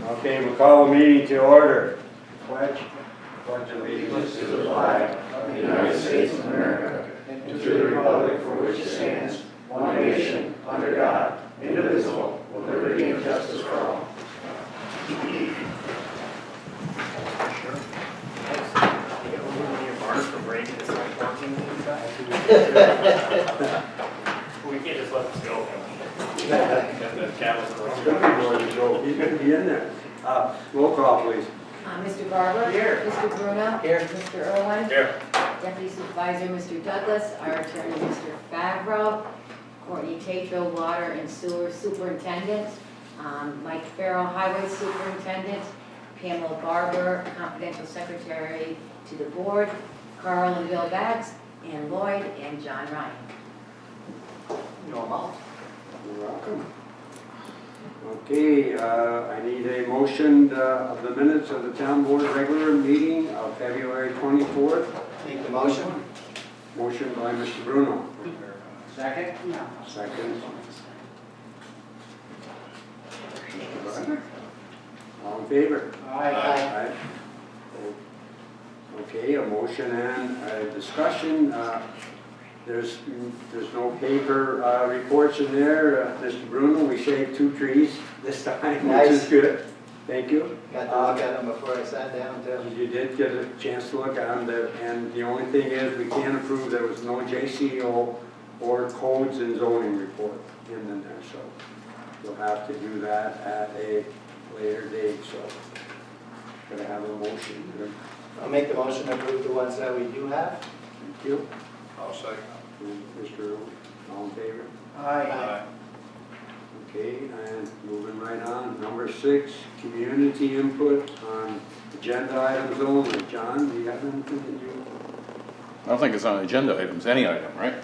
Okay, we'll call the meeting to order. Pledge. Pledge allegiance to the flag of the United States of America and to the republic for which it stands, one nation, under God, indivisible, with liberty and justice for all. We can't just let this go. He's going to be in there. Roll call, please. Mr. Barber? Here. Mr. Bruno? Here. Mr. Irwin? Here. Deputy Supervisor, Mr. Douglas, our attorney, Mr. Favreau, Courtney Tatro, Water and Sewer Superintendent, Mike Farrell, Highway Superintendent, Pamela Barber, Confidential Secretary to the Board, Carl and Bill Baggs, and Lloyd and John Ryan. Normal. You're welcome. Okay, I need a motion of the minutes of the town board regular meeting of February 24th. Make the motion. Motion by Mr. Bruno. Second? No. Second. Mr. Barber? All in favor? Aye. Okay, a motion and a discussion. There's no paper reports in there. Mr. Bruno, we shaved 2 trees this time, which is Nice. good. Thank you. Got to look at them before I sat down too. You did get a chance to look at them, and the only thing is, we can't approve, there was no JCO or codes and zoning report in there, so you'll have to do that at a later date, so gotta have a motion there. I'll make the motion to approve the ones that we do have. Thank you. I'll second. And Mr. Earl, all in favor? Aye. Okay, and moving right on, number 6, community input on agenda items only. John, do you have anything that you? I don't think it's on agenda items, any item, right?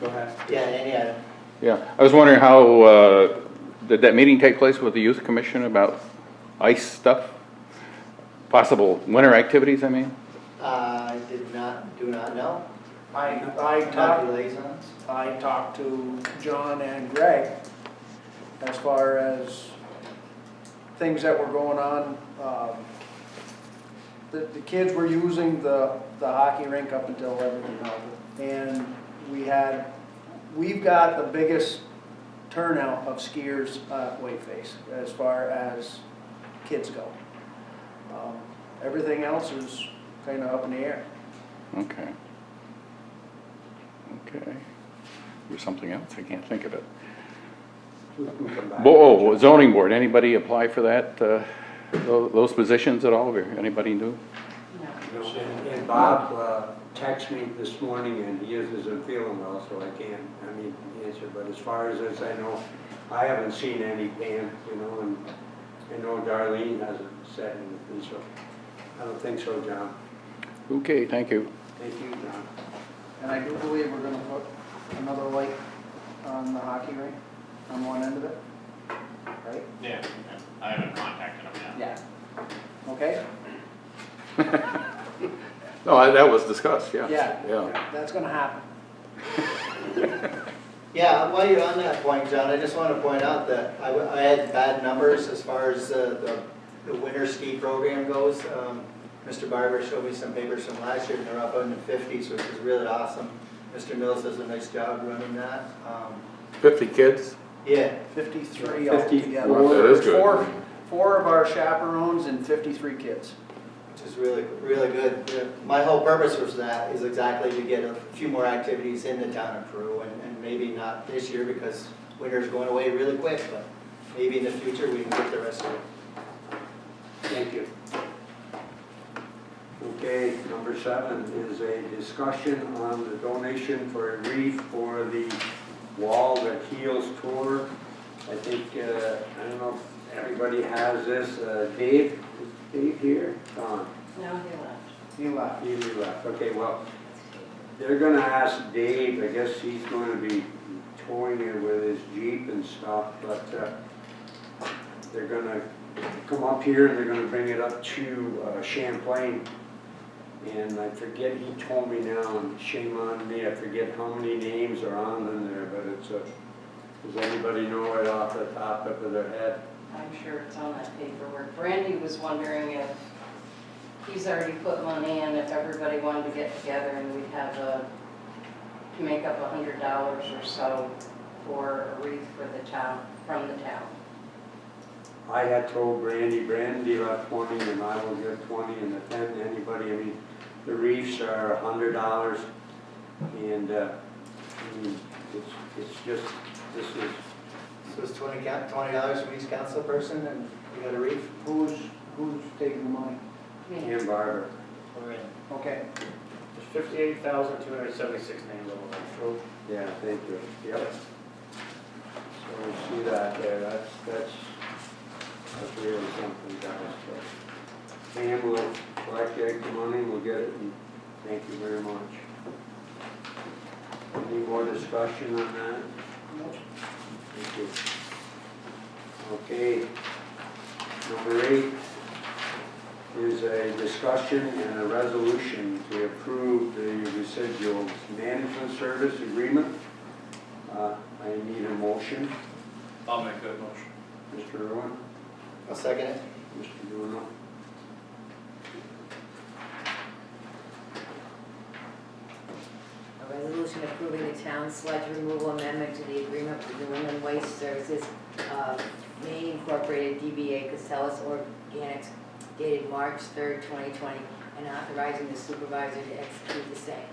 Go ahead. Yeah, any item. Yeah, I was wondering how, did that meeting take place with the youth commission about ice stuff? Possible winter activities, I mean? Do not know. I Not talked, liaisons. I talked to John and Greg as far as things that were going on. The kids were using the hockey rink up until everything happened. And we've got the biggest turnout of skiers at Whiteface as far as kids go. Everything else is kind of up in the air. Okay. Okay. There's something else, I can't think of it. We can come back. Oh, zoning board, anybody apply for that, those positions at all, or anybody new? No. And Bob texted me this morning, and he isn't feeling well, so I can't, answer. But as far as this, I know, I haven't seen any Pam, and I know Darlene hasn't said anything, so I don't think so, John. Okay, thank you. Thank you, John. And I do believe we're gonna put another light on the hockey rink, on one end of it, right? Yeah, I haven't contacted him yet. Yeah. Okay? No, that was discussed, yeah. Yeah, that's gonna happen. Yeah, while you're on that point, John, I just want to point out that I had bad numbers as far as the winter ski program goes. Mr. Barber showed me some papers from last year, and they're up in the 50s, which is really awesome. Mr. Mills does a nice job running that. 50 kids? Yeah, 53 54. altogether. That is good. Four of our chaperones and 53 kids. which is really, really good. Yeah. My whole purpose was that is exactly to get a few more activities in the town of Peru, and maybe not this year because winter's going away really quick, but maybe in the future we can get the rest of it. Thank you. Okay, number 7 is a discussion on the donation for a wreath for the Wall That Heals tour. I think, I don't know if everybody has this. Dave, is Dave here? Don? No, he left. He left. He left. Okay, well, they're gonna ask Dave, I guess he's gonna be towing it with his Jeep and stuff, but they're gonna come up here and they're gonna bring it up to Champlain. And I forget, he told me now, and shame on me, I forget how many names are on in there, but it's does anybody know right off the top of their head? I'm sure it's on that paperwork. Brandy was wondering if he's already put money in, if everybody wanted to get together and we'd have to make up $100 or so for a wreath for the town, from the town. I had told Brandy left 20 and I will give 20 and if anybody, I mean, the wreaths are $100 and, I mean, it's just, this is, So it's $20 from each council person and you got a wreath? Who's taking the money? Ian Barber. We're in. Okay. There's 58,276 names on the road. Yeah, thank you. Yep. So we see that there, that's really something, guys. So, Pam will collect the money, we'll get it, and thank you very much. Any more discussion on that? Thank you. Okay. Number 8 is a discussion and a resolution to approve the residual management service agreement. I need a motion. I'll make that motion. Mr. Irwin, I'll second it. Mr. Bruno. A resolution approving the town sludge removal amendment to the agreement with New England Waste Services of Maine Incorporated DBA Castellas Organics dated March 3rd, 2020, and authorizing the supervisor to execute the same.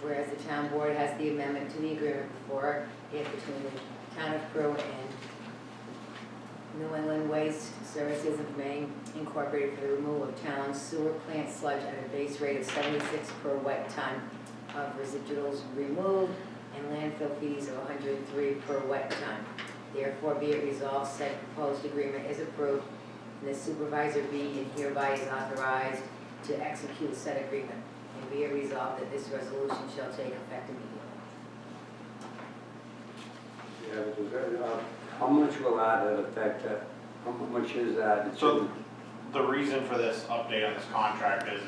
Whereas the town board has the amendment to the agreement before it between the town of Peru and New England Waste Services of Maine Incorporated for the removal of town sewer plant sludge at a base rate of 76 per wet ton of residuals removed and landfill fees of 103 per wet ton. Therefore, be it resolved, said proposed agreement is approved, and the supervisor be and hereby is authorized to execute said agreement. And be it resolved that this resolution shall take effect immediately. Yeah, how much will that affect? How much is that? So the reason for this update on this contract is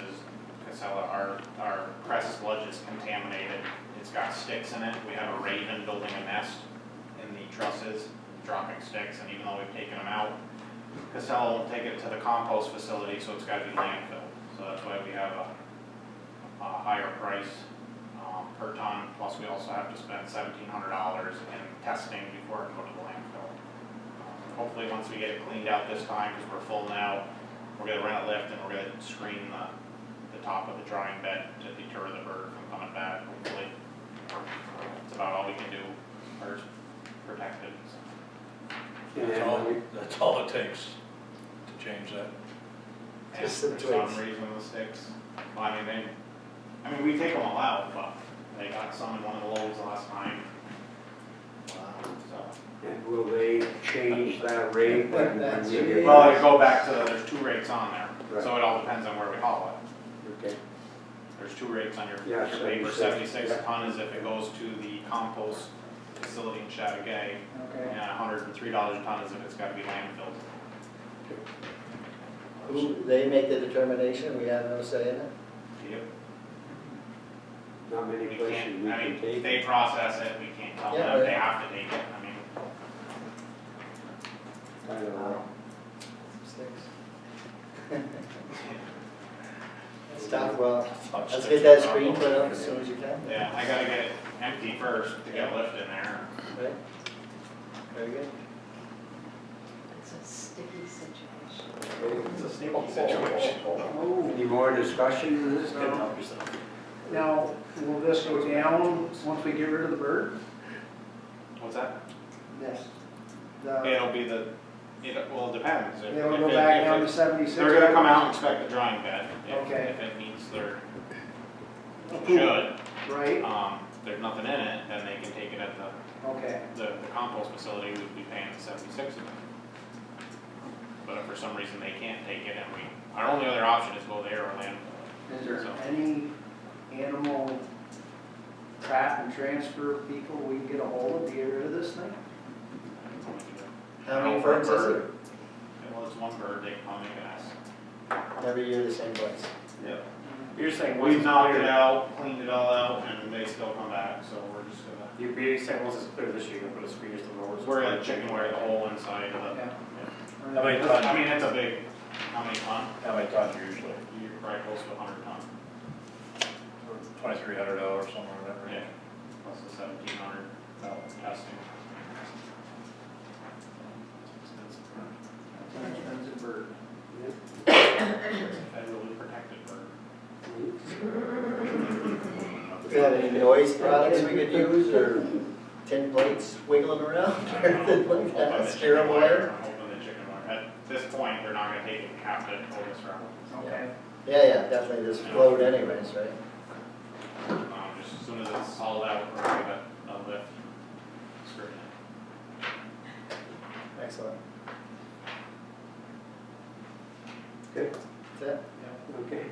Casella, our press sludge is contaminated. It's got sticks in it. We have a raven building a nest in the trusses, dropping sticks, and even though we've taken them out, Casella won't take it to the compost facility, so it's got to be landfilled. So that's why we have a higher price per ton, plus we also have to spend $1,700 in testing before it goes to the landfill. Hopefully once we get it cleaned out this time, because we're full now, we're going to rent a lift and we're going to screen the top of the drying bed to deter the bird from coming back, hopefully. That's about all we can do, or protect it. That's all it takes to change that. And Just some for some twigs. reason the sticks, well, I mean we take them all out, but they got some in one of the loads last time. So. And will they change that rate when we get? Well, I go back to, there's 2 rates on there, Right. so it all depends on where we haul it. Okay. There's 2 rates on your Yeah, paper, 76. 76 a ton is if it goes to the compost facility in Chattagay, Okay. and $103 a ton is if it's gotta be landfilled. Who, they make the determination, we have no say in it? Yep. Not many We places can't, we I can mean, take they it. process it, we can't tell Yeah, them, right. they have to take it, I mean. I don't know. Sticks. It's tough, well, let's get that screen put up as soon as you can. Yeah, I gotta get it empty first to get a lift in there. Right? Very good. It's a sticky situation. It's a sticky situation. Any more discussion on this Couldn't now? help yourself. Now, will this go down once we get rid of the bird? What's that? Yes. It'll be well, it depends. If- They'll if go it- back if down it- to 76? They're gonna come out and inspect the drying bed. Okay. If it meets their, Approval. should, Right? there's nothing in it, then they can take it at Okay. the compost facility, we'd be paying the 76 of it. But if for some reason they can't take it, and our only other option is go there or landfill. Is there So- any animal trap and transfer people we can get a hold of to get rid of this thing? How many birds is it? Well, it's one bird, they come and ask. Every year the same place. Yeah. You're saying We've knocked it out, cleaned it all out, and they still come back, so we're just gonna, you're saying once it's clear this year, you're gonna put a screen just to the roads. we're gonna chicken wire the whole inside of the. Yeah. yeah. I How many tons? I mean, it's a big, how many ton? How many tons usually? You're probably close to 100 ton. $2,300 somewhere in that Yeah, range. plus the 1,700 testing. That's an expensive bird. Federally protected bird. Do you have any noise products we could use, or tin plates wiggling around, or anything like that, scare them away? I'm hoping the chicken wire. At this point, they're not gonna take it and have to tow this around. Okay. Yeah, definitely this float anyways, right? Just as soon as it's hauled out, we're gonna give it a lift, strip it. Excellent. Okay, That's it? okay.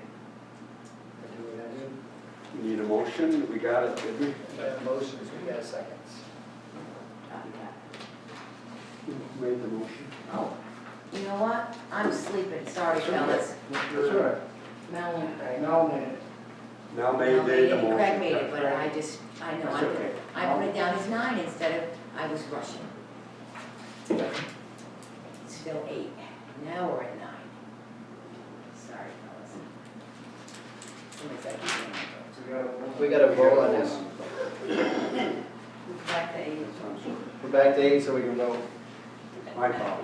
Do we have any? We need a motion, we got it, did we? We have motions, we got seconds. Who made the motion? Oh, you know what? I'm sleeping, sorry fellas. That's all right. Mel and Craig. Now, man. Now Mel made made the it, motion. Craig made it, but I just, I know, That's okay. I put it down as 9 instead of, I was rushing. It's still 8, now we're at 9. Sorry fellas. Somebody's like, We got a vote on this. back to 8. We're back to 8, so we can vote. My call.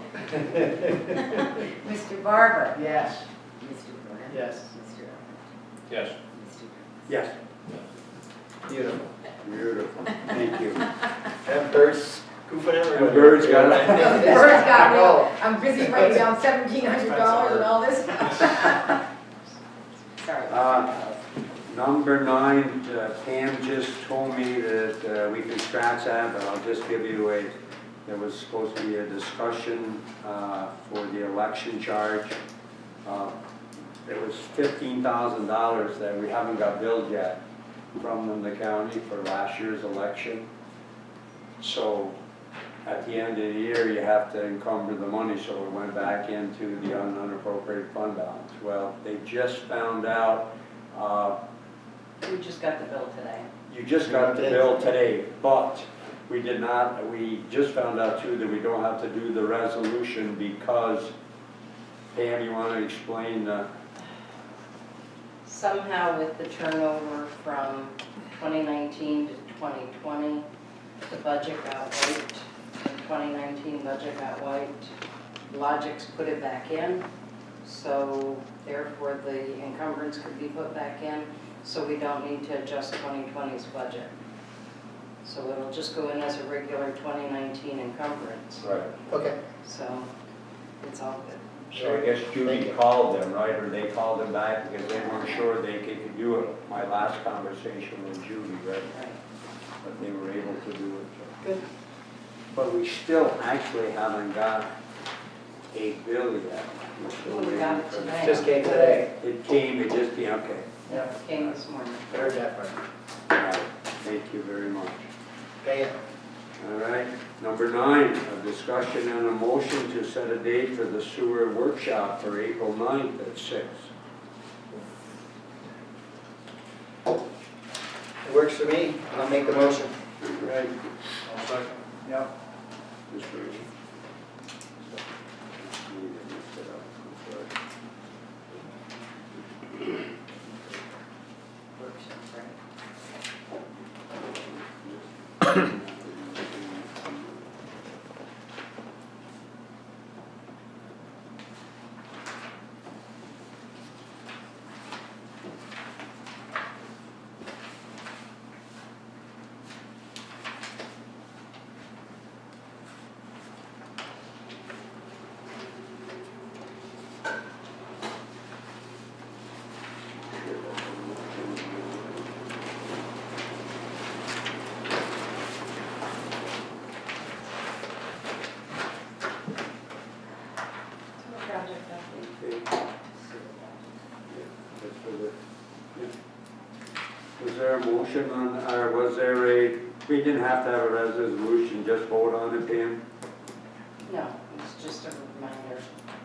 Mr. Barber. Yes. Mr. Burnett. Yes. Mr. Yes. Mr. Yes. Beautiful. Beautiful, thank you. That bird's goofing everywhere. The bird's got it. Bird's got me, I'm busy writing down $1,700 and all this. Sorry. Number 9, Pam just told me that we can scratch that, but I'll just give you a, there was supposed to be a discussion for the election charge. There was $15,000 that we haven't got billed yet from the county for last year's election. So at the end of the year, you have to encumber the money, so it went back into the unappropriated fund balance. Well, they just found out, We just got the bill today. you just got the bill today, but we did not, we just found out too that we don't have to do the resolution because, Pam, you want to explain? Somehow with the turnover from 2019 to 2020, the budget got wiped. The 2019 budget got wiped. Logix put it back in, so therefore the encumbrance could be put back in, so we don't need to adjust 2020's budget. So it'll just go in as a regular 2019 encumbrance. Right. Okay. So it's all good. So I guess Judy called them, right, or they called them back because they weren't sure they could do it. My last conversation with Judy, right, Right. but they were able to do it. so. Good. But we still actually haven't got a bill yet. We're still We waiting got it for today. Just came today. It came, it just came, okay. Yeah. Came this morning. Heard that part. All right, thank you very much. Okay. All right, number 9, a discussion and a motion to set a date for the sewer workshop for April 9th at 6. It works for me. I'll make the motion. Right, I'll second. Yep. Mr. Need to mix it up, I'm sorry. Project update. Okay. Yeah, that's for the- yeah. Was there a motion on, or was there a, we didn't have to have a resolution, just vote on it, Pam? No, it's just a reminder.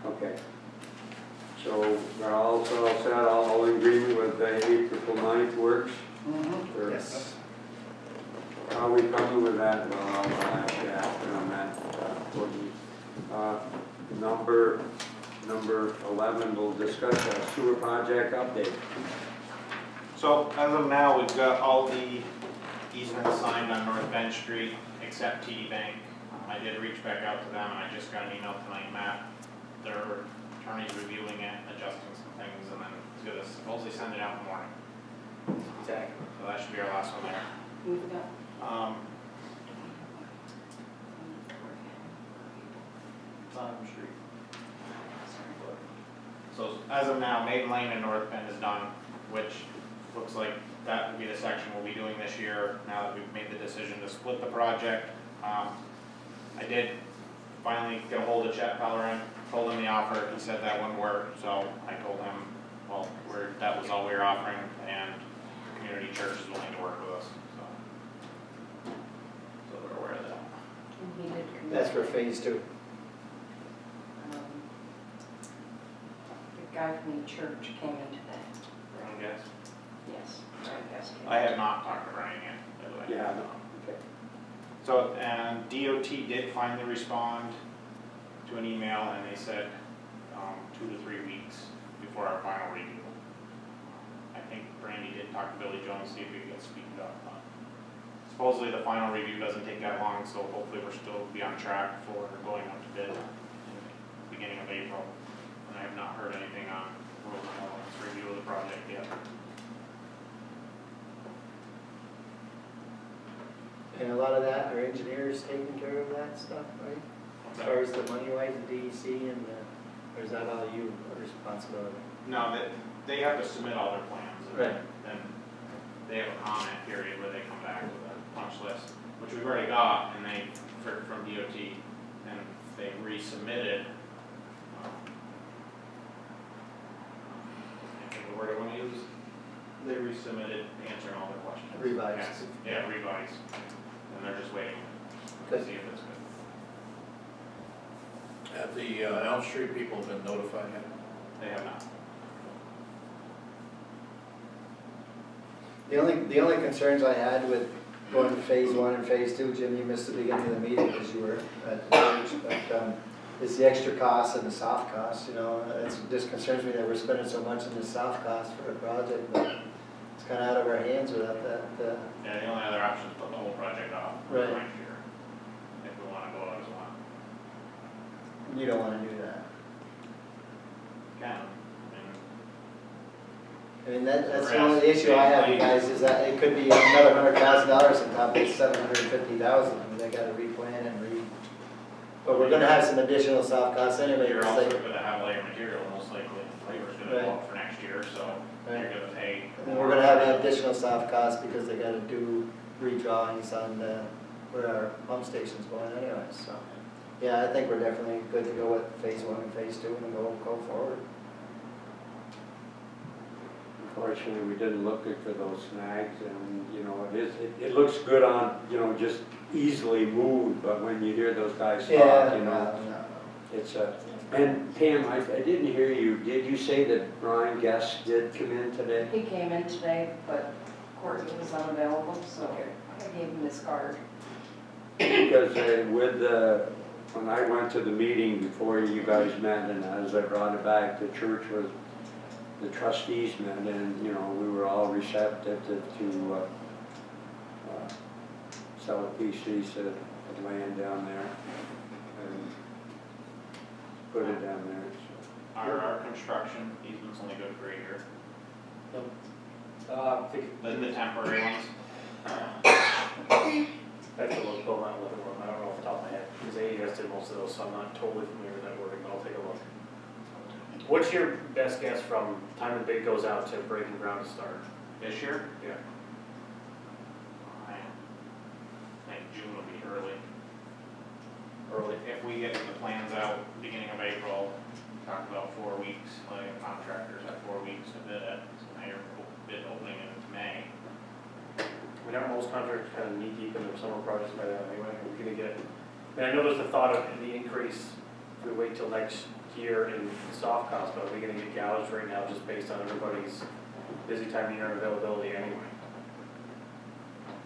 Okay. So we're all set, all in agreement with the April 9th works? Or- Yes. How are we coming with that? Well, I'll ask you after on that. Courtney. Number 11, we'll discuss a sewer project update. So as of now, we've got all the easements signed on North Bench Street except TD Bank. I did reach back out to them and I just got an email tonight, Matt. Their attorney's reviewing it, adjusting some things, and then he's gonna supposedly send it out in the morning. Exactly. So that should be our last one there. We've got Bottom Street. So as of now, Maiden Lane and North Bend is done, which looks like that will be the section we'll be doing this year, now that we've made the decision to split the project. I did finally get a hold of Chet Pellerin, told him the offer, he said that wouldn't work, so I told him, well, that was all we were offering, and the community church is willing to work with us, so they're aware of that. he did. That's for phase 2. The guy from the church came in today. Brian, guys? Yes. Brian Guest came I in. have not talked to Brian yet, by the way. Yeah, no, okay. So, and DOT did finally respond to an email, and they said 2 to 3 weeks before our final review. I think Brandy did talk to Billy Jones, see if we could get speeded up. Supposedly the final review doesn't take that long, so hopefully we'll still be on track for going up to bid in the beginning of April. And I have not heard anything on Road Development's review of the project yet. And a lot of that, our engineers taking care of that stuff, right? As far as the money wise, the DEC and or is that all you, a responsibility? No, they have to submit all their plans. And Right. then they have a comment period where they come back with a punch list, which we've already got, and from DOT, and they resubmitted. I think the word I want to use, they resubmitted answering all their questions. Revised. Yeah, revised, and they're just waiting to Good. see if it's good. Have the Elm Street people been notified yet? They have not. The only concerns I had with going to phase 1 and phase 2, Jim, you missed the beginning of the meeting because you were at the church, but it's the extra costs and the soft costs, you know. It just concerns me that we're spending so much on the soft costs for a project, but it's kind of out of our hands without that. Yeah, the only other option is put the whole project off Right. for next year, if we want to go out as one. You don't want to do that. Can, I mean, that's the only issue I have, you guys, is that it could be another $100,000 on top of the $750,000. I mean, they got to replan and but we're gonna have some additional soft costs anyway. You're because also they- gonna have labor material, most likely, labor's gonna go up for next year, so you're Right. gonna pay. And we're gonna have additional soft costs because they gotta do redrawings on where our pump station's going anyway, so. Yeah, I think we're definitely good to go with phase 1 and phase 2 and go forward. Unfortunately, we didn't look for those snags, and, you know, it looks good on, you know, just easily moved, but when you hear those guys talk, you know, no. it's a, and Pam, I didn't hear you, did you say that Brian Guest did come in today? He came in today, but Courtney was unavailable, so I gave him his card. Because when I went to the meeting before you guys met, and as I brought it back, the church was, the trustees met, and, you know, we were all receptive to sell a piece of land down there and put it down there. So. Our construction easement's only good for a year, the temporary ones. I have to go around and look at them, I don't know off the top of my head, because AES did most of those, so I'm not totally familiar with that wording, but I'll take a look. What's your best guess from time the bid goes out to breaking ground to start? This year, Yeah. I think June would be early. Early? If we get the plans out beginning of April, talk about 4 weeks, like contractors have 4 weeks to bid it, so now you're bid opening in May. I mean, aren't most contractors kind of knee deep in their summer projects by then anyway? Are we gonna get, I mean, I know there's the thought of the increase if we wait till next year in soft costs, but are we gonna get gouged right now just based on everybody's busy time of year and availability anyway?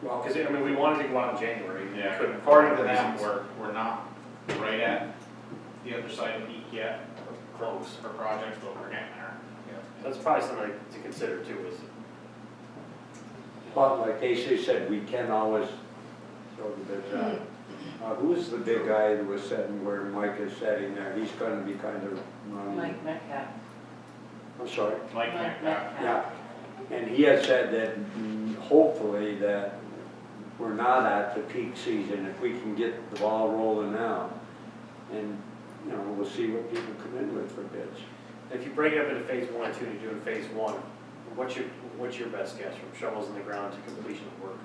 Well, Because, I mean, we wanted to go out in January. we Yeah, couldn't. according to them, we're not right at the other side of peak yet Close. for projects, but we're getting there. That's probably something to consider too, is But like Casey said, we can always throw the bids out. Who's the big guy that was sitting where Mike is sitting there? He's gonna be kind of running. Mike Metcalf. I'm sorry? Mike Metcalf. Yeah, and he had said that hopefully that we're not at the peak season, if we can get the ball rolling now. And, you know, we'll see what people come in with for bids. if you break it up into phase 1 and 2, and you're doing phase 1, what's your best guess from shovels in the ground to completion of work?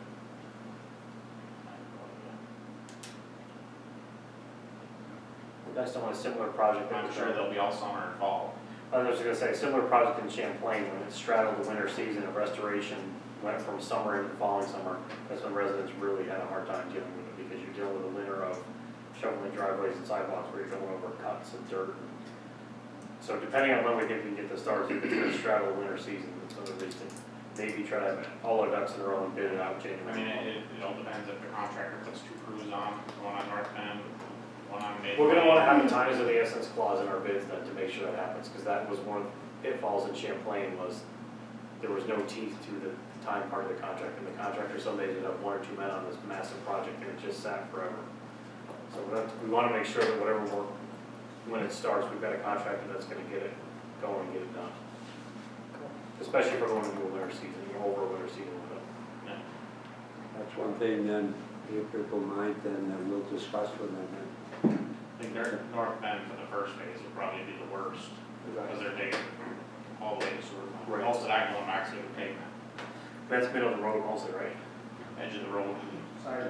Based on a similar project. I'm sure they'll be all summer and fall. I was just gonna say, similar project in Champlain, when it straddled the winter season of restoration, went from summer into the following summer, that's when residents really had a hard time dealing with it, because you're dealing with a winter of shoveling driveways and sidewalks where you're going over cuts and dirt. So depending on when we think we can get this started, if it's gonna straddle the winter season, it's another reason, maybe try to have all our ducks in a row and bid it out January. I mean, it all depends if the contractor puts 2 crews on, one on North Bend, one on Meetng. We're gonna wanna have a times of the essence clause in our bids then to make sure that happens, because that was one of the pitfalls in Champlain was there was no teeth to the time part of the contract, and the contractor someday did have 1 or 2 men on this massive project and it just sat forever. So we wanna make sure that whatever work, when it starts, we've got a contractor that's gonna get it going and get it done. Especially if we're going into a winter season, you're over a winter season with it. That's one thing then, if people mind, then we'll discuss with them. I think North Bend for the first phase will probably be the worst, because they're digging all the way to sewer. Right. Most of that going back to the pavement, That's middle of the road mostly, right? edge of the road. Sorry.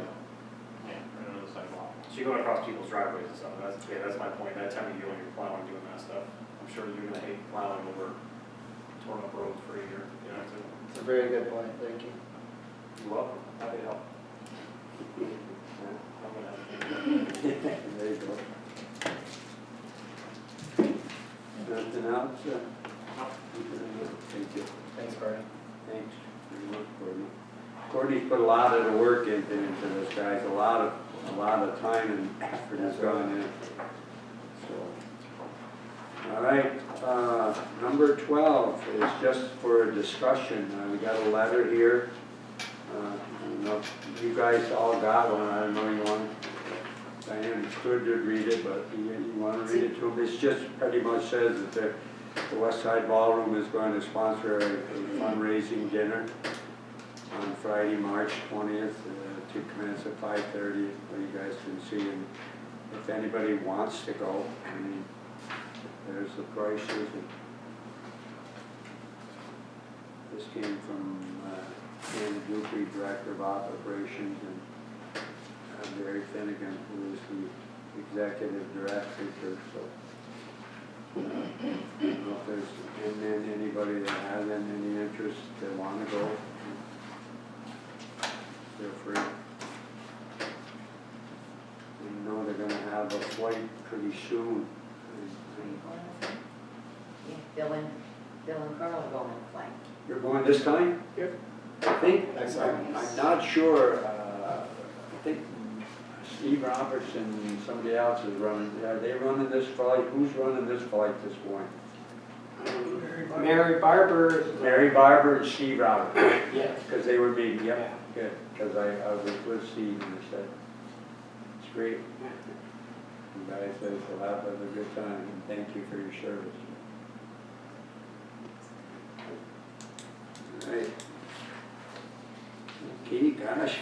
Yeah, right under the sidewalk. So you're going across people's driveways and stuff, that's my point, that time of year when you're plowing, doing that stuff, I'm sure you're gonna hate plowing over torn up roads for a year, you know, It's a very good point, thank you. you're welcome, happy to help. There you go. Nothing else? Thank you. Thanks, Barney. Thanks very much, Courtney. Courtney's put a lot of the work into this, guys. A lot of time and effort has gone in. So, all right. Number 12 is just for a discussion. We got a letter here. I don't know if you guys all got one. I don't know you want. Diane could read it, but you want to read it to them. It's just pretty much says that the West Side Ballroom is going to sponsor a fundraising dinner on Friday, March 20th, to commence at 5:30, where you guys can see. And if anybody wants to go, I mean, there's the prices. And this came from Ann Dupree, Director of Operations, and Barry Finnegan, who is the Executive Director, so. I don't know if there's anybody that has any interest that want to go, feel free. We know they're gonna have a flight pretty soon. Yeah, Bill and Carl are going to play. You're going this time? Yep. I think, Next I'm time. not sure, I think Steve Roberts and somebody else is running, are they running this flight? Who's running this flight this morning? Mary Barber. Mary Barber and Steve Roberts. Yeah. Because they were meeting, yep, good, because I was with Steve and he said, it's great. You guys will have a good time, and thank you for your service. All right. Okay, gosh,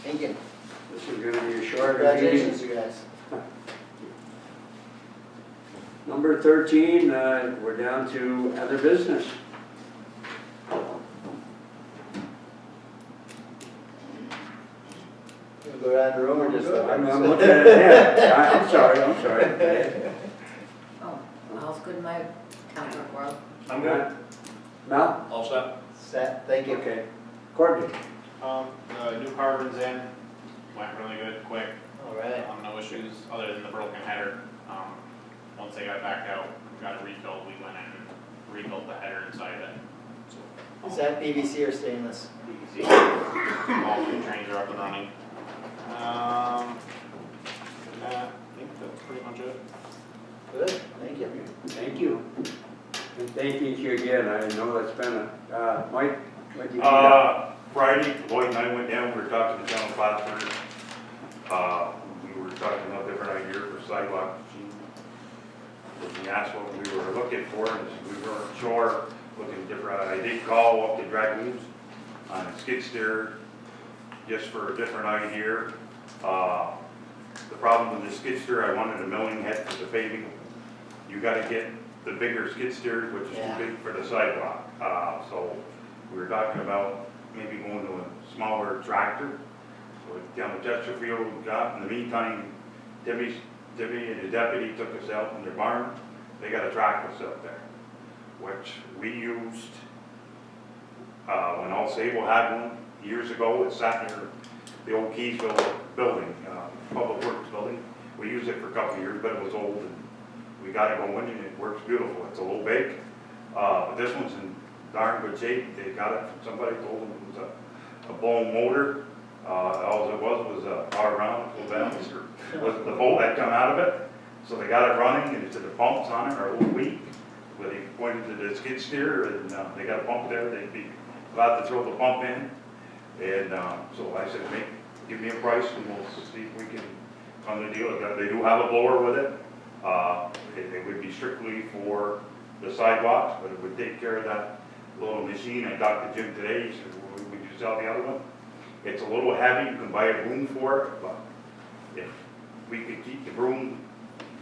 Thank you. this is gonna be a shorter Congratulations, meeting. you guys. Number 13, we're down to other business. We'll go around the room or just? I'm looking at it, yeah, I'm sorry. Oh, all's good in my town world. I'm good. Mel? All set? Set, thank you. Okay. Courtney? The new carbon's in, went really good, quick, All right. no issues, other than the broken header. Once they got back out, got it rebuilt, we went in and rebuilt the header inside it. Is that PVC or stainless? You can see, all three trains are up and running. I think the pretty much it. Good, thank you. Thank you. And thank you again, I know that's been a, Mike, what do you think? Friday, Lloyd and I went down, we were talking to town Plattsburgh. We were talking about different ideas for sidewalk machine. With the asphalt we were looking for, and we weren't sure, looking at different, I did call up to Dragoons on a skid steer, just for a different idea. The problem with the skid steer, I wanted a milling head for the paving. You gotta get the bigger skid steers, which is Yeah. too big for the sidewalk. So we were talking about maybe going to a smaller tractor. So down at Chesterfield, we got, in the meantime, Debbie and the deputy took us out in their barn. They got a tractor out there, which we used, when All Sable had one years ago. It sat near the old Keysville building, Public Works building. We used it for a couple of years, but it was old, and we got it going, and it works beautiful. It's a little big, but this one's in darn good shape. They got it from somebody, told them it was a blown motor. All it was a power round, full balance, or was the bolt that come out of it. So they got it running, and the pumps on it are a little weak. But they pointed to the skid steer, and they got a pump there. They'd be glad to throw the pump in. And so I said, give me a price, and we'll see if we can come to a deal. They do have a blower with it. It would be strictly for the sidewalks, but it would take care of that little machine. I talked to Jim today. He said, well, would you sell the other one? It's a little heavy. You can buy a broom for it, but if we could keep the broom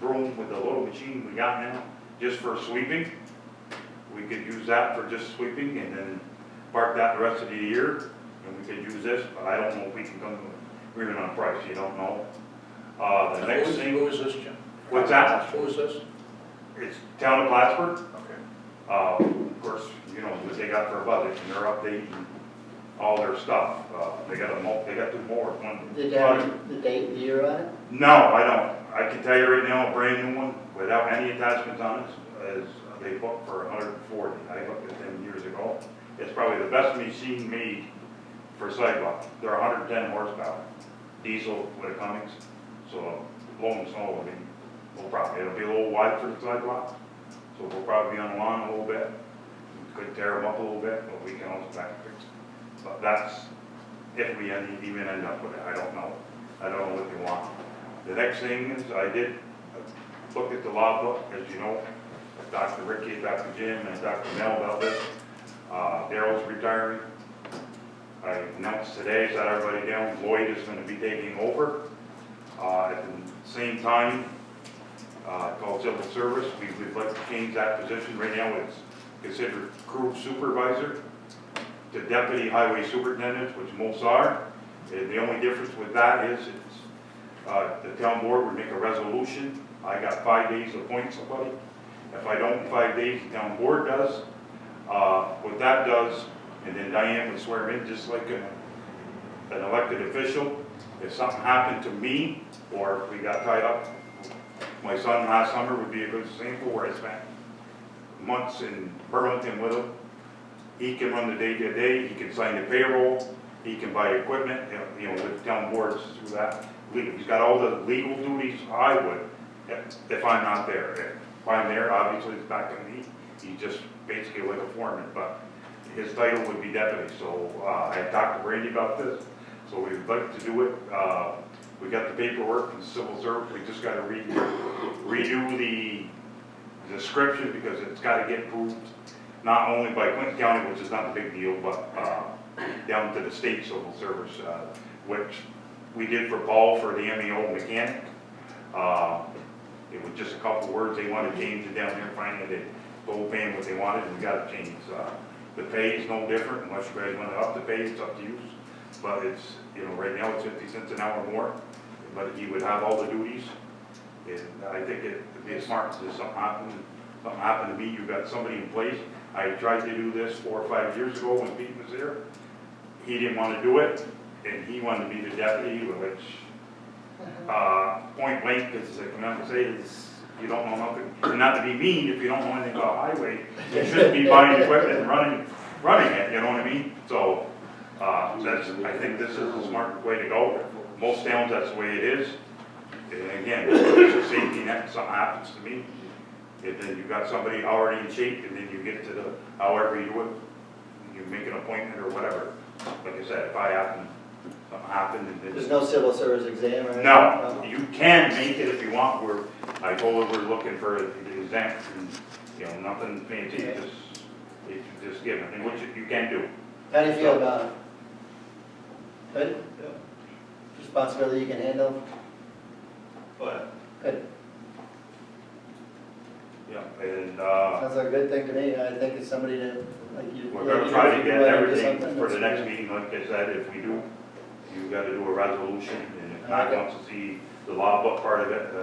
with the little machine we got now, just for sweeping, we could use that for just sweeping, and then park that the rest of the year, and we could use this. But I don't know if we can come to an agreement on price. You don't know. The next thing. Who is this, Jim? What's that? Who is this? It's town of Plattsburgh. Okay. Of course, you know what they got for a budget, and they're updating all their stuff. They got two more. One. Did you have the date, the year on it? No, I don't. I can tell you right now, a brand new one without any attachments on it is they booked for 140. I looked at them years ago. It's probably the best machine made for sidewalk. They're 110 horsepower, diesel with a Cummins. So blowing snow, I mean, we'll probably, it'll be a little wide for the sidewalk. So we'll probably be on the lawn a little bit. We could tear them up a little bit, but we can also back fix them. But that's if we even end up with it. I don't know. I don't know what they want. The next thing is I did look at the law book, as you know. Dr. Ricky, Dr. Jim, and Dr. Mel about this. Daryl's retiring. I announced today, set everybody down, Lloyd is going to be taking over. At the same time, called civil service, we'd like to change that position. Right now it's considered crew supervisor to deputy highway superintendent, which most are. And the only difference with that is it's, the town board would make a resolution. I got 5 days to appoint somebody. If I don't in 5 days, the town board does. What that does, and then Diane would swear in just like an elected official. If something happened to me, or if we got tied up, my son last summer would be a good example where I spent months in Burlington with him. He can run the day-to-day, he can sign the payroll, he can buy equipment, you know, with town boards through that. He's got all the legal duties I would if I'm not there. If I'm there, obviously it's back to me. He's just basically like a foreman, but his title would be deputy. So I talked to Brandy about this. So we'd like to do it. We got the paperwork from civil service. We just got to redo the description because it's got to get approved not only by Clinton County, which is not a big deal, but down to the state civil service, which we did for Paul for the MEO mechanic. It was just a couple words they wanted to change it down there. Finally, they told paying what they wanted, and we got to change. The pay is no different unless you guys want to up the pay. It's up to you. But it's, you know, right now it's 50 cents an hour more. But he would have all the duties. And I think it'd be smart if something happened to me. You've got somebody in place. I tried to do this 4 or 5 years ago when Pete was there. He didn't want to do it, and he wanted to be the deputy, which point blank, because I come out and say is you don't know nothing. And not to be mean, if you don't know anything about highway, you shouldn't be buying equipment and running it. You know what I mean? So I think this is a smart way to go. Most towns, that's the way it is. And again, it's a safety net, if something happens to me, and then you've got somebody already in shape, and then you get to the, however you do it, you make an appointment or whatever. Like I said, if something happened, and then. There's no civil service exam or anything? No, you can make it if you want, I told her we're looking for the exempt, and, nothing fancy, just give it, and which you can do. How do you feel about it? Good? Responsibility you can handle? But, Good. yeah, and, Sounds like a good thing to me. I think it's somebody that, like you. we're like gonna you try do, to if you get wanna do everything something, for the that's next good. meeting, like I said, if we do, you gotta do a resolution, and if Matt Okay. wants to see the law book part of it,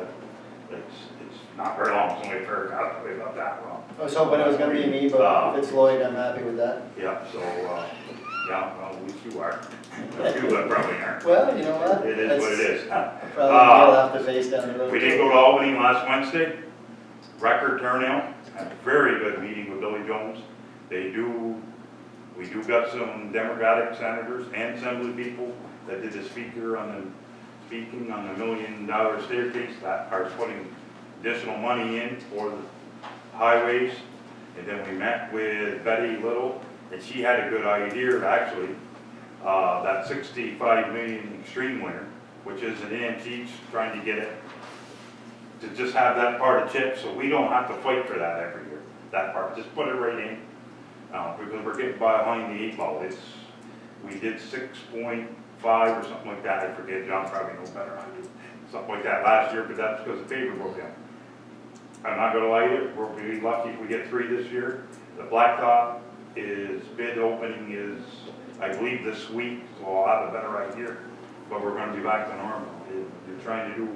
it's not very long, it's only a paragraph, probably about that long. I was hoping it was gonna be me, but if it's Lloyd, I'm happy with that. Yeah, so, yeah, well, at least you are. You probably aren't. Well, you know what? It is what it is. Probably you'll have to face down the road. We did go to Albany last Wednesday, record turnout, had a very good meeting with Billy Jones. We do got some Democratic senators and assembly people that did the speaking on the $1 million staircase that are putting additional money in for the highways. And then we met with Betty Little, and she had a good idea, actually, that 65 million extreme winter, which is an antique, trying to get it to just have that part of CHIP, so we don't have to fight for that every year, that part, just put it right in. Because we're getting behind the 8 ball, we did 6.5 or something like that, I forget, John probably knows better on it, something like that last year, but that's because the paper broke down. I'm not gonna lie to you, we'll be lucky if we get 3 this year. The blacktop bid opening is, I believe, this week, so I'll have a better idea, but we're gonna be back to normal. You're trying to do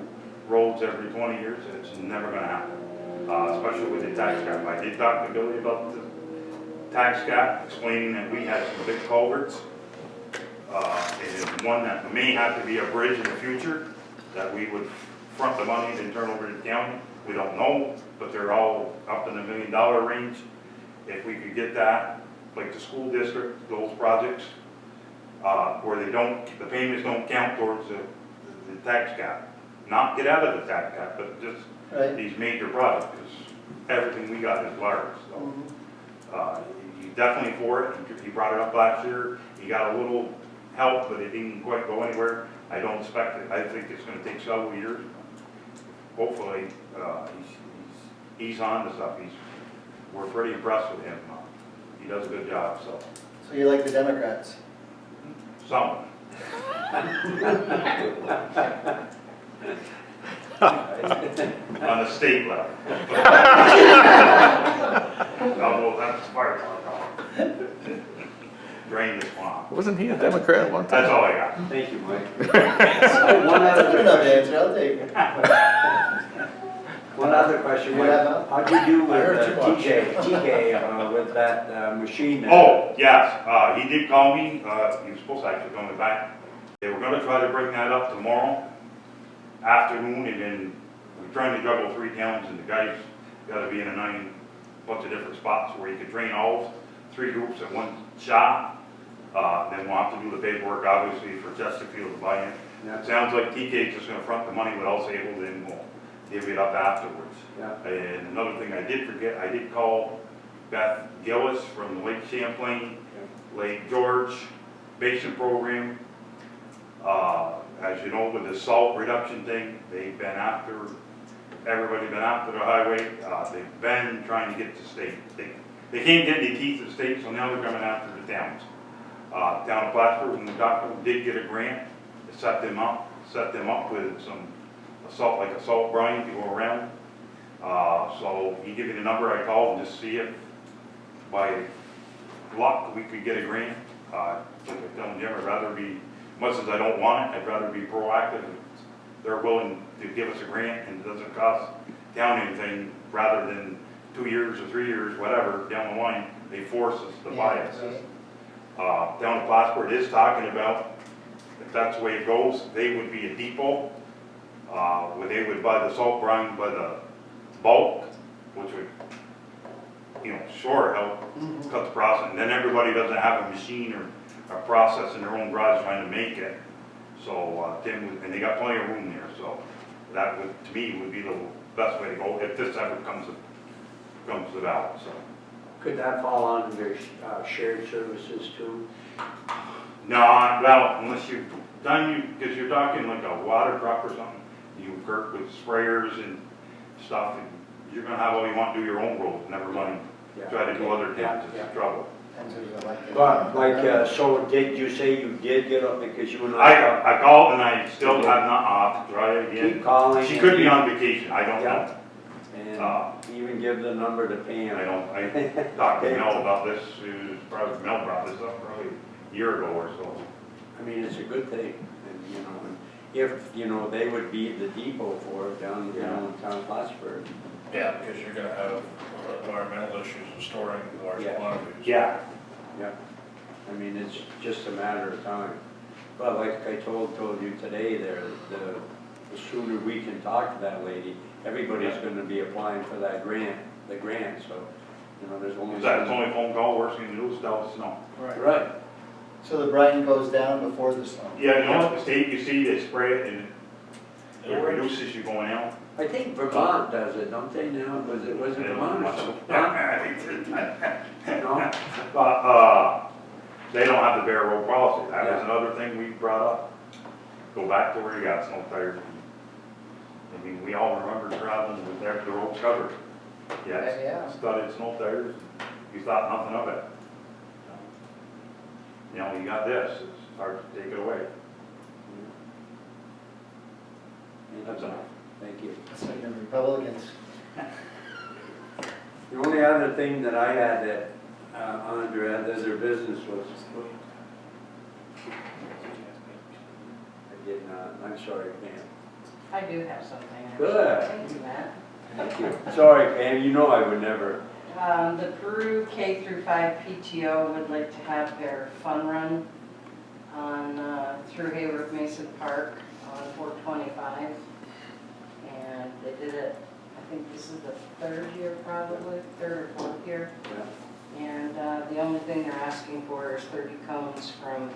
roads every 20 years, it's never gonna happen, especially with the tax cap. I did talk to Billy about the tax cap, explaining that we had some big culverts, and one that may have to be a bridge in the future, that we would front the money and turn over to the county. We don't know, but they're all up in the $1 million range. If we could get that, like the school district, those projects, where the payments don't count towards the tax cap. Not get out of the tax cap, but just Right. these major projects, 'cause everything we got is large, so. He's definitely for it, he brought it up last year, he got a little help, but it didn't quite go anywhere. I don't expect it, I think it's gonna take several years. Hopefully, he's on to stuff, we're pretty impressed with him. He does a good job, so, So you like the Democrats? some. On the state level. No, that's fire department. Drain the swamp. Wasn't he a Democrat at one time? That's all I got. Thank you, Mike. One That's a good enough other, answer, I'll take it. one other question, You Mike. have that? How'd you do I heard with too much. TK, with that machine? Oh, yes, he did call me, he was supposed to actually come back. They were gonna try to bring that up tomorrow afternoon, and then we're trying to juggle 3 towns, and the guys gotta be in a bunch of different spots where you could train all 3 groups at one shot. Then we'll have to do the paperwork, obviously, for Chesterfield to buy in. Yeah. It sounds like TK's just gonna front the money with all Sable, then we'll divvy it up afterwards. Yeah. And another thing I did forget, I did call Beth Gillis from Lake Champlain, Lake George Basin Program. As you know, with the salt reduction thing, everybody's been after the highway. They've been trying to get to state. They can't get any teeth of the state, so now they're coming after the towns. Town of Plattsburgh, when the doctor did get a grant to set them up with a salt brine to go around. So he gave me the number, I called and just see if by luck we could get a grant. Like I tell Jim, I'd rather be, much as I don't want it, I'd rather be proactive. They're willing to give us a grant and it doesn't cost town anything, rather than 2 years or 3 years, whatever, down the line, they force us to buy it. Town of Plattsburgh is talking about, if that's the way it goes, they would be a depot, where they would buy the salt brine by the bulk, which would, sure help cut the process. And then everybody doesn't have a machine or a process in their own garage trying to make it. So Tim, and they got plenty of room there, so that would, to me, would be the best way to go if this ever comes about, so. Could that fall under shared services too? No, well, unless you've done, because you're talking like a water truck or something, you work with sprayers and stuff, and you're gonna have all you want to do your own roads, never mind Yeah. try to do other Yeah, things, yeah. it's trouble. And there's a like- But like, so did you say you did get up because you and I I called and I still have not off, try it keep again. calling? She could be on vacation, I don't know. And even give the number to Pam. I talked to Mel about this, probably Mel brought this up probably a year ago or so. I mean, it's a good thing, and, you know, and if, you know, they would be the depot for it down, you know, in town Plattsburgh. Yeah, because you're gonna have environmental issues of storing large Yeah. quantities. Yeah. I mean, it's just a matter of time. But like I told you today there, the sooner we can talk to that lady, everybody's gonna be applying for that grant, so, you know, there's only. Is that its only phone call, worst thing to do is tell us no. Right. So the brine goes down before the snow? Yeah, you know, the state, you see, they spray it and it reduces you going out. I think Vermont does it, don't they now? Was it Vermont or something? No? But, they don't have the bare road policy, that was Yeah. another thing we brought up. Go back to where you got snow tires. I mean, we all remember traveling with the roads covered. Yeah. Yes, studded snow tires, you thought nothing of it. You know, you got this, it's hard to take it away. That's enough. Thank you. So the Republicans. The only other thing that I had that, under other business was, I did not, I'm sorry, Pam. I do have something. actually. Good. Thank you, Matt. Thank you. Sorry, Pam, you know I would never. The Peru K through 5 PTO would like to have their fun run on, through Hayward Mason Park on 4/25. And they did it, I think this is the third year probably, third or fourth year. Yeah. And the only thing they're asking for is 30 cones from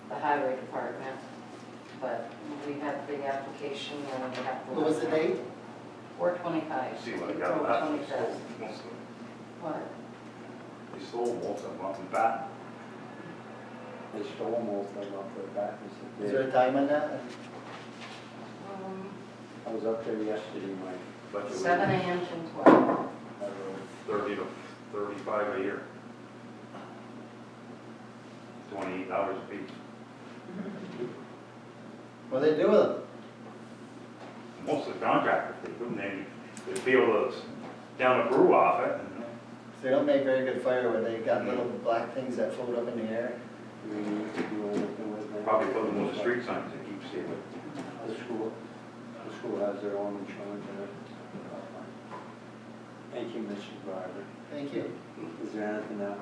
the highway department. But we have a big application and we have to. What was the date? 4/25. See what I April got left. 25th. What? They stole most of them up in back. They stole most of them off their back. Is there a time on that? I was up there yesterday, Mike. But it was 7 a.m. till 12. 30 to 35 a year. $28 a piece. What do they do with them? Most of the contractors, they couldn't, they peel those down the brew off it. And They don't make very good firewood. They got little black things that float up in the air. We need to do anything with that. probably put them on the street signs that keep seeing it. The school has their own insurance in it. Thank you, Mrs. Barber. Thank you. Is there anything else?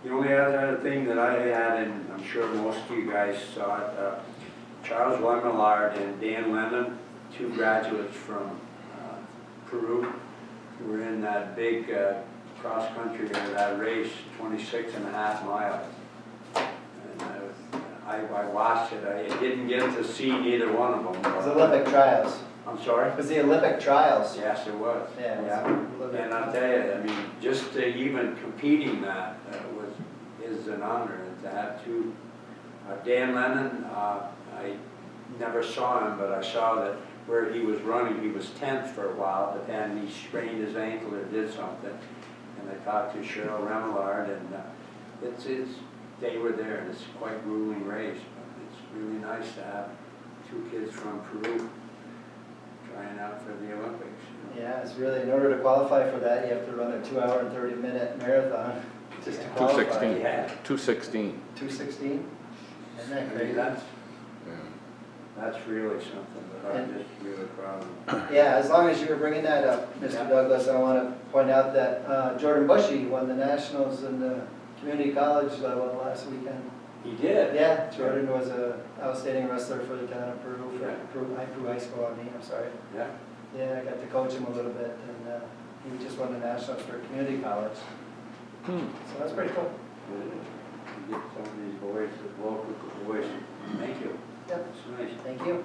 The only other thing that I had, and I'm sure most of you guys saw it, Charles Lemillard and Dan Lennon, two graduates from Peru, were in that big cross-country, or that race, 26.5 miles. And I watched it. I didn't get to see neither one of them. It was Olympic trials. I'm sorry? It was the Olympic trials. Yes, it was. Yeah, it was Yeah. Olympic. And I'll tell you, I mean, just to even competing that is an honor, and to have two. Dan Lennon, I never saw him, but I saw that where he was running, he was 10th for a while, but then he sprained his ankle or did something. And I talked to Cheryl Remillard, and they were there, and it's quite a grueling race, but it's really nice to have two kids from Peru trying out for the Olympics. You know? Yeah, it's really, in order to qualify for that, you have to run a 2 hour and 30-minute marathon just to qualify. 2:16. Yeah. 2:16. 2:16? Isn't that I mean, crazy? that's really something, but I'm just really proud of them. Yeah, as long as you were bringing that up, Mr. Yeah. Douglas, I want to point out that Jordan Bushy won the Nationals in the community college level last weekend. He did? Yeah, Jordan was a outstanding wrestler for the town of Peru, for Yeah. Peru High School, I'm sorry. Yeah. Yeah, I got to coach him a little bit, and he just won the Nationals for community college. Hmm. So that's pretty cool. get some of these boys, the local boys. Thank you. Yep. That's nice. Thank you.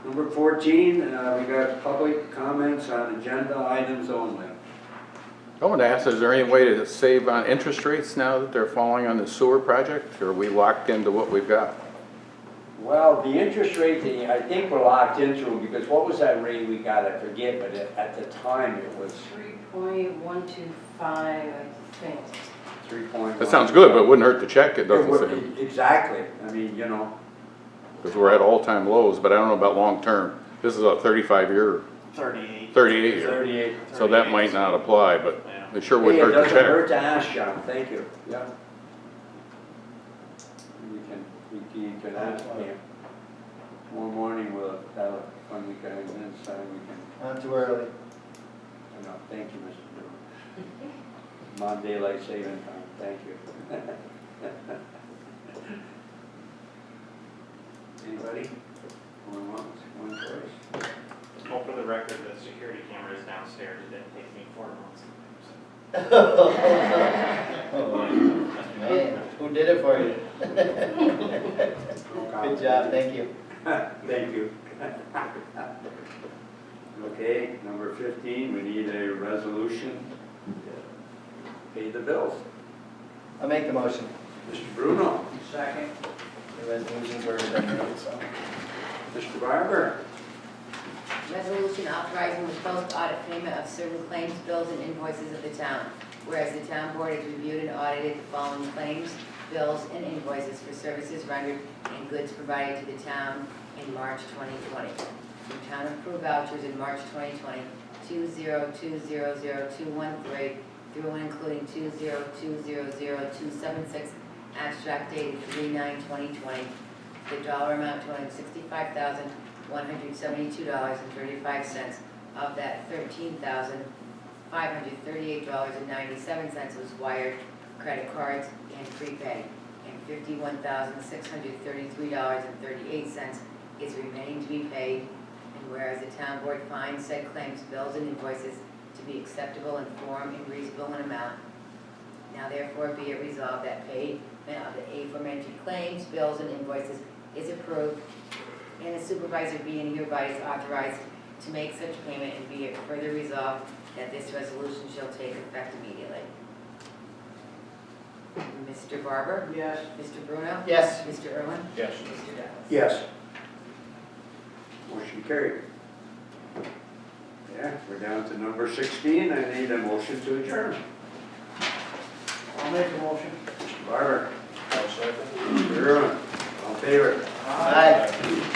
Number 14, we got public comments on agenda items only. I wanted to ask, is there any way to save on interest rates now that they're falling on the sewer project? Or are we locked into what we've got? Well, the interest rate, I think we're locked into it, because what was that rate we got? I forget, but at the time it was 3.125, I think. 3.1. That sounds good, but it wouldn't hurt to check it, It doesn't would- it? Exactly. I mean, you know, Because we're at all-time lows, but I don't know about long-term. This is a 35-year, 38. 38-year. 38. So that might not apply, but Yeah. it sure Hey, wouldn't it hurt to doesn't check. hurt to ask, John. Thank you. Yeah. You can ask me. Tomorrow morning we'll have a fun weekend, and then Saturday we can. Not too early. No, thank you, Mr. Brewer. I'm on daylight saving time, thank you. Anybody? Going once, one twice? Well, for the record, the security camera is downstairs. It didn't take me 4 months. Man, who did it for you? No Good comment. job, thank you. Thank you. Okay, number 15, we need a resolution to pay the bills. I'll make the motion. Mr. Bruno, Second. The resolution's already been made, so. Mr. Barber, Resolution authorizing the post-audit payment of certain claims, bills, and invoices of the town. Whereas the town board has reviewed and audited the following claims, bills, and invoices for services rendered and goods provided to the town in March 2020. The town approved vouchers in March 2020, 202000213 through and including 202000276, abstract dated 3/9/2020. The dollar amount totaling $65,172.35. Of that, $13,538.97 was wired, credit cards, and prepaid, and $51,633.38 is remaining to be paid. And whereas the town board finds said claims, bills, and invoices to be acceptable in form and reasonable in amount, now therefore be it resolved that payment of the aforementioned claims, bills, and invoices is approved, and the supervisor being hereby is authorized to make such payment, and be it further resolved that this resolution shall take effect immediately. Mr. Barber? Yes. Mr. Bruno? Yes. Mr. Irwin? Yes. Mr. Douglas? yes. Motion carried. Yeah, we're down to number 16. I need a motion to adjourn. I'll make the motion. Mr. Barber, I'll second. Mr. Irwin, all in favor? Aye.